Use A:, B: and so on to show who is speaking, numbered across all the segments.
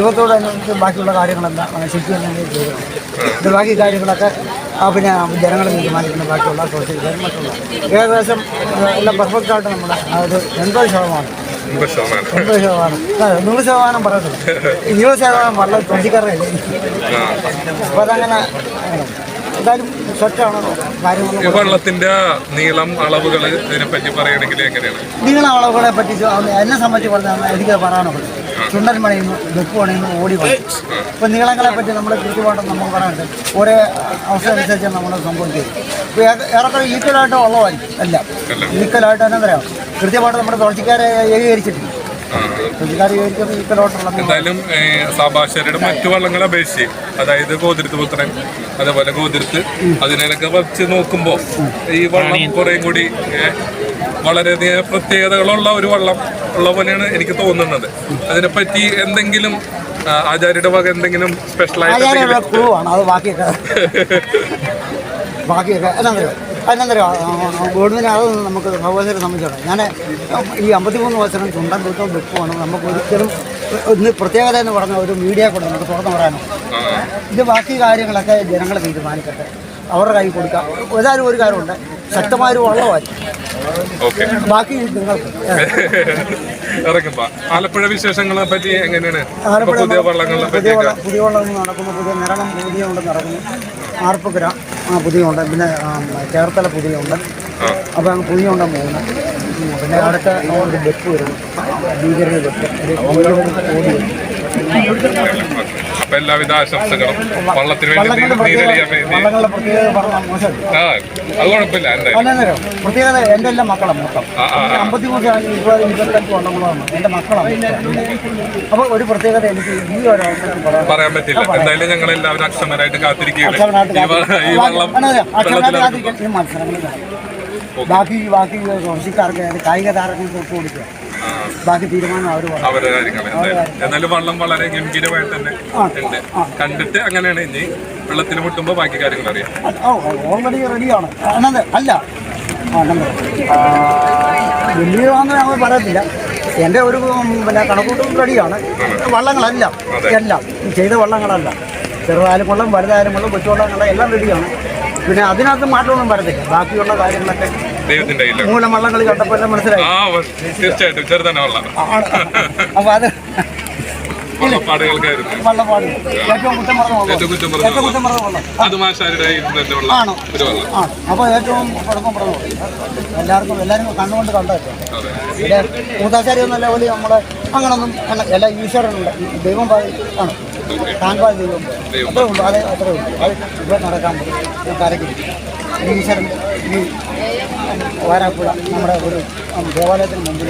A: ദൈവത്തോടനുസരിച്ച് ബാക്കിയുള്ള കാര്യങ്ങളെല്ലാം ശരിക്കും തന്നെ ചെയ്തു. ഇത് ബാക്കി കാര്യങ്ങളൊക്കെ പിന്നെ ജനങ്ങൾ തീരുമാനിക്കുന്ന ബാക്കിയുള്ള സോഷ്യൽ മറ്റുള്ള ഏകദേശം എല്ലാം പെർഫെക്റ്റായിട്ട് നമ്മൾ അത് 80%. 100% പറയത്തില്ല, 20% വളരെ തൊണ്ടിക്കാരല്ലേ. അപ്പോൾ അതങ്ങനെ എന്തായാലും സ്വച്ഛമാണ് കാര്യങ്ങൾ.
B: വെള്ളത്തിന്റെ നീളം അളവുകൾ ഇതിനെപ്പറ്റി പറയുകയാണെങ്കിൽ എങ്ങനെയാണ്?
A: നീളം അളവുകളെ പറ്റി എന്നെ സംബന്ധിച്ച് പറഞ്ഞാൽ എനിക്ക് പറയാനുള്ളത് ചുണ്ടൻ പണിയുന്നു, വെപ്പ് പണിയുന്നു, ഓടി പണിയും. ഇപ്പോൾ നീളങ്ങളെ പറ്റി നമ്മൾ കൃത്യമായിട്ട് നമുക്ക് പറയാനുണ്ട്. ഒരേ അവസ്ഥ അനുസരിച്ച് നമ്മൾ സംഭവിക്കും. ഇപ്പോൾ ഏറെക്കുറെ ഈക്വലായിട്ട് ഉള്ളതായിരിക്കും എല്ലാം ഈക്വലായിട്ട് തന്നെ പറയാം. കൃത്യമായിട്ട് നമ്മുടെ തുളച്ചിക്കാരെ ഏകീകരിച്ചിട്ടില്ല.
B: എന്തായാലും സാഭാഷരുടെ മറ്റു വള്ളങ്ങളെ അപേക്ഷിച്ച്, അതായത് ഗോതിരത്ത് പുത്രൻ, അതേപോലെ ഗോതിരത്ത്, അതിനൊക്കെ വെച്ച് നോക്കുമ്പോൾ ഈ വള്ളം കുറേയും കൂടി വളരെയധികം പ്രത്യേകതകളുള്ള ഒരു വള്ളം ഉള്ള പോലെയാണ് എനിക്ക് തോന്നുന്നത്. അതിനെപ്പറ്റി എന്തെങ്കിലും ആചാര്യയുടെ വക എന്തെങ്കിലും സ്പെഷ്യലായിട്ട് ഗവൺമെൻറ് അത് നമുക്ക് സഹോദരനെ സംബന്ധിച്ചോളാം. ഞാൻ ഈ 53 വയസ്സിനും ചുണ്ടൻ തൂക്കം വെപ്പുമാണ്. നമുക്ക് ഒരിക്കലും ഇന്ന് പ്രത്യേകത എന്ന് പറഞ്ഞ ഒരു മീഡിയ കൊണ്ട് നമുക്ക് തുറന്നു പറയാനോ. ഇത് ബാക്കി കാര്യങ്ങളൊക്കെ ജനങ്ങൾ തീരുമാനിക്കട്ടെ, അവരുടെ കൈ കൊടുക്കാം. ഏതായാലും ഒരു കാര്യമുണ്ട്, ശക്തമായൊരു വള്ളമായിരിക്കും ബാക്കി നിങ്ങൾക്ക്. ആലപ്പുഴ വിശേഷങ്ങളെ പറ്റി എങ്ങനെയാണ്?
A: പുതിയ വള്ളം നടക്കുന്നു, പുതിയ നിറണം പുതിയ ഉണ്ട് നടക്കുന്നു. ആർപ്പുകര പുതിയ ഉണ്ട്, പിന്നെ ചേർത്തല പുതിയ ഉണ്ട്. അപ്പോൾ അങ്ങ് പുതിയ ഉണ്ടെന്ന് പോകുന്നത്. പിന്നെ അടുത്ത ഒരു വെപ്പ് വരുന്നു, ഭീകരത വെപ്പ്, ഓടി വരും.
B: എല്ലാവിധ ആശംസകളും. വള്ളത്തിന്
A: വള്ളങ്ങളുടെ പ്രത്യേകത പറഞ്ഞാൽ മോശമല്ല. പ്രത്യേകത എൻ്റെ എല്ലാം മക്കളാണ് മൊത്തം 53 25 വള്ളങ്ങളാണ് എൻ്റെ മക്കളാണ്. അപ്പോൾ ഒരു പ്രത്യേകത എനിക്ക് ഈ ഒരു
B: പറയാൻ പറ്റില്ല. എന്തായാലും ഞങ്ങൾ എല്ലാവരും അക്ഷമരായിട്ട് കാത്തിരിക്കുകയാണ്.
A: ഈ മത്സരങ്ങളിൽ ബാക്കി കൃഷിക്കാർക്ക് കായിക താരങ്ങൾക്ക് ഒത്തു കൊടുക്കുക. ബാക്കി തീരുമാനം
B: അവരുടെ കാര്യങ്ങൾ. എന്നാലും വള്ളം വളരെ ഗംഭീരമായിട്ട് തന്നെ ഉണ്ട്. കണ്ടിട്ട് അങ്ങനെയാണ്. ഇനി വെള്ളത്തിൽ മുട്ടുമ്പോൾ ബാക്കി കാര്യങ്ങൾ അറിയാം.
A: ഓൾറെഡി റെഡിയാണ്. അല്ല ഗംഭീരമാണെന്ന് ഞങ്ങൾ പറയത്തില്ല. എൻ്റെ ഒരു പിന്നെ കണക്കൂട്ടും റെഡിയാണ്. വള്ളങ്ങളെല്ലാം എല്ലാം ചെയ്ത വള്ളങ്ങളല്ല, ചെറുതായാലും കൊള്ളും വലുതായാലും കൊള്ളും കൊച്ചുവള്ളങ്ങളെ എല്ലാം റെഡിയാണ്. പിന്നെ അതിനകത്ത് മാറ്റമൊന്നും വരത്തില്ല. ബാക്കിയുള്ള കാര്യങ്ങളൊക്കെ മൂലം വള്ളങ്ങൾ കണ്ടപ്പോൾ എല്ലാം മനസ്സിലായി.
B: തീർച്ചയായിട്ടും ചെറുതന്നെ വള്ളം.
A: അപ്പോൾ അത്
B: വള്ളപ്പാട്
A: ഏറ്റവും കുറ്റം പറഞ്ഞ ആണോ? അപ്പോൾ ഏറ്റവും കുഴപ്പം പറഞ്ഞു എല്ലാവരും കണ്ണുകൊണ്ട് കണ്ടല്ലോ. പിന്നെ മൂത്താശാരി ഒന്നല്ല പോലെ നമ്മൾ അങ്ങനൊന്നും എല്ലാ ഈശ്വരനുണ്ട്, ദൈവം ആണ്, താങ്കൾ ദൈവം അത്രേ ഉള്ളൂ. അത്രേ ഉള്ളൂ. അത് ഇവിടെ നടക്കാൻ പറ്റും. കരയ്ക്ക് ഈശ്വരൻ ഈ വാരാപ്പുഴ നമ്മുടെ ഒരു ദേവാലയത്തിന് മുമ്പിൽ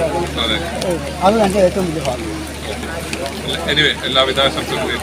A: അത് തന്നെ ഏറ്റവും വലിയ ഭാഗ്യം.
B: എല്ലാവിധ ആശംസകളും.